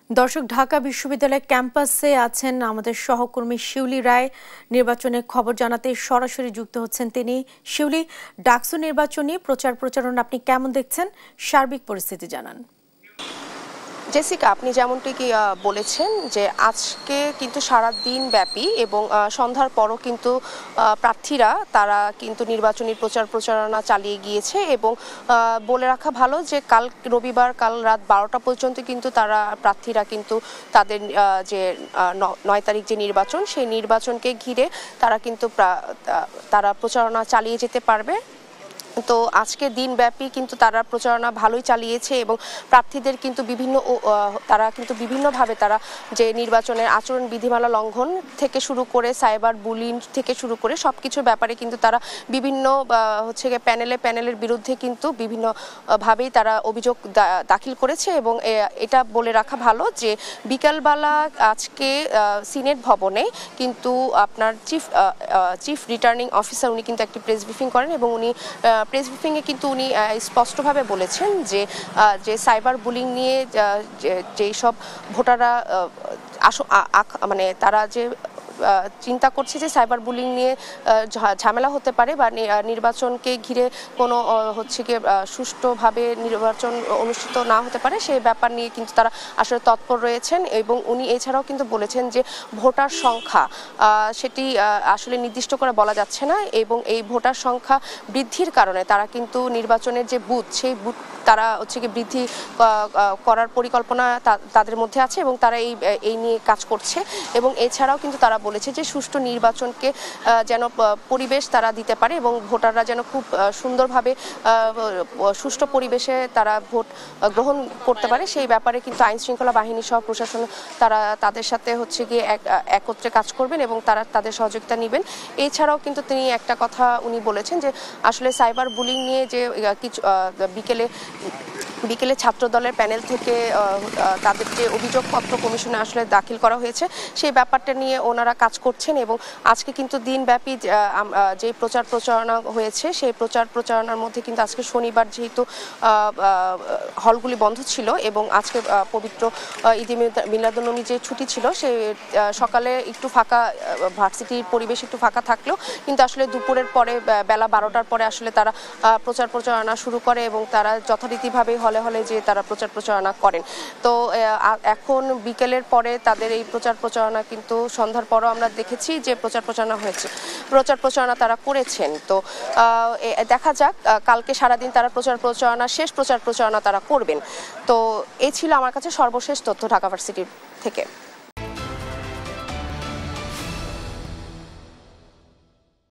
দর্শক, ঢাকা বিশ্ববিদ্যালয় ক্যাম্পাসে আছেন আমাদের সহকর্মী শিউলি রায়। নির্বাচনের খবর জানাতে সরাসরি যুক্ত হচ্ছেন তিনি। শিউলি, ডাকসু নির্বাচনী প্রচারণা আপনি কেমন দেখছেন? সার্বিক পরিস্থিতি জানান। জেসিকা, আপনি যেমনটি বলেছেন যে আজকে কিন্তু সারা দিন ব্যাপী এবং সন্ধ্যার পরও কিন্তু প্রার্থীরা তারা কিন্তু নির্বাচনী প্রচারণা চালিয়ে গিয়েছে এবং বলে রাখা ভালো যে কাল রবিবার কাল রাত 12টা পর্যন্ত কিন্তু প্রার্থীরা কিন্তু তাদের যে 9 তারিখ যে নির্বাচন সেই নির্বাচনকে ঘিরে তারা কিন্তু তারা প্রচারণা চালিয়ে যেতে পারবে। তো আজকে দিনব্যাপী কিন্তু তারা প্রচারণা ভালোই চালিয়েছে এবং প্রার্থীদের কিন্তু বিভিন্নভাবে তারা যে নির্বাচনের আচরণ বিধিমালা লঙ্ঘন থেকে শুরু করে সাইবার বুলিং থেকে শুরু করে সবকিছুর ব্যাপারে কিন্তু তারা বিভিন্ন প্যানেলের বিরুদ্ধে কিন্তু বিভিন্নভাবেই তারা অভিযোগ দাখিল করেছে এবং এটা বলে রাখা ভালো যে বিকালবেলা আজকে সিনেট ভবনে কিন্তু আপনার চিফ রিটার্নিং অফিসার উনি কিন্তু একটি প্রেস ব্রিফিং করেন এবং উনি প্রেস ব্রিফিংয়ে কিন্তু উনি স্পষ্টভাবে বলেছেন যে সাইবার বুলিং নিয়ে যেই সব ভোটাররা তারা যে চিন্তা করছে যে সাইবার বুলিং নিয়ে ঝামেলা হতে পারে বা নির্বাচনকে ঘিরে কোনো সুষ্ঠুভাবে নির্বাচন অনুষ্ঠিত না হতে পারে সেই ব্যাপার নিয়ে কিন্তু তারা আসলে তৎপর রয়েছেন এবং উনি এছাড়াও কিন্তু বলেছেন যে ভোটার সংখ্যা সেটি আসলে নির্দিষ্ট করে বলা যাচ্ছে না এবং এই ভোটার সংখ্যা বৃদ্ধির কারণে তারা কিন্তু নির্বাচনের যে বুথ সেই বুথ তারা বৃদ্ধি করার পরিকল্পনা তাদের মধ্যে আছে এবং তারা এই নিয়ে কাজ করছে এবং এছাড়াও কিন্তু তারা বলেছে যে সুষ্ঠু নির্বাচনকে যেন পরিবেশ তারা দিতে পারে এবং ভোটাররা যেন খুব সুন্দরভাবে সুষ্ঠু পরিবেশে তারা ভোট গ্রহণ করতে পারে সেই ব্যাপারে কিন্তু আইন শৃঙ্খলা বাহিনী সহ প্রশাসন তারা তাদের সাথে একত্রে কাজ করবেন এবং তারা তাদের সহযোগিতা নেবেন। এছাড়াও কিন্তু তিনি একটা কথা উনি বলেছেন যে আসলে সাইবার বুলিং নিয়ে যে কিছু বিকেলে ছাত্র দলের প্যানেল থেকে তাদের যে অভিযোগপত্র কমিশনে আসলে দাখিল করা হয়েছে সেই ব্যাপারটা নিয়ে ওনারা কাজ করছেন এবং আজকে কিন্তু দিনব্যাপী যে প্রচারণা হয়েছে সেই প্রচারণার মধ্যে কিন্তু আজকে শনিবার যেহেতু হলগুলি বন্ধ ছিল এবং আজকে পবিত্র ঈদে মিলাদুন্নবী যে ছুটি ছিল সে সকালে একটু ফাঁকা ভার্সিটির পরিবেশ একটু ফাঁকা থাকলেও কিন্তু আসলে দুপুরের পরে বেলা 12টার পরে আসলে তারা প্রচারণা শুরু করে এবং তারা যথারীতিভাবে হলে যে তারা প্রচারণা করেন। তো এখন বিকেলের পরে তাদের এই প্রচারণা কিন্তু সন্ধ্যার পরও আমরা দেখেছি যে প্রচারণা তারা করেছেন। তো দেখা যাক কালকে সারাদিন তারা শেষ প্রচারণা তারা করবেন। তো এই ছিল আমার কাছে সর্বশেষ তথ্য ঢাকা ভার্সিটি থেকে।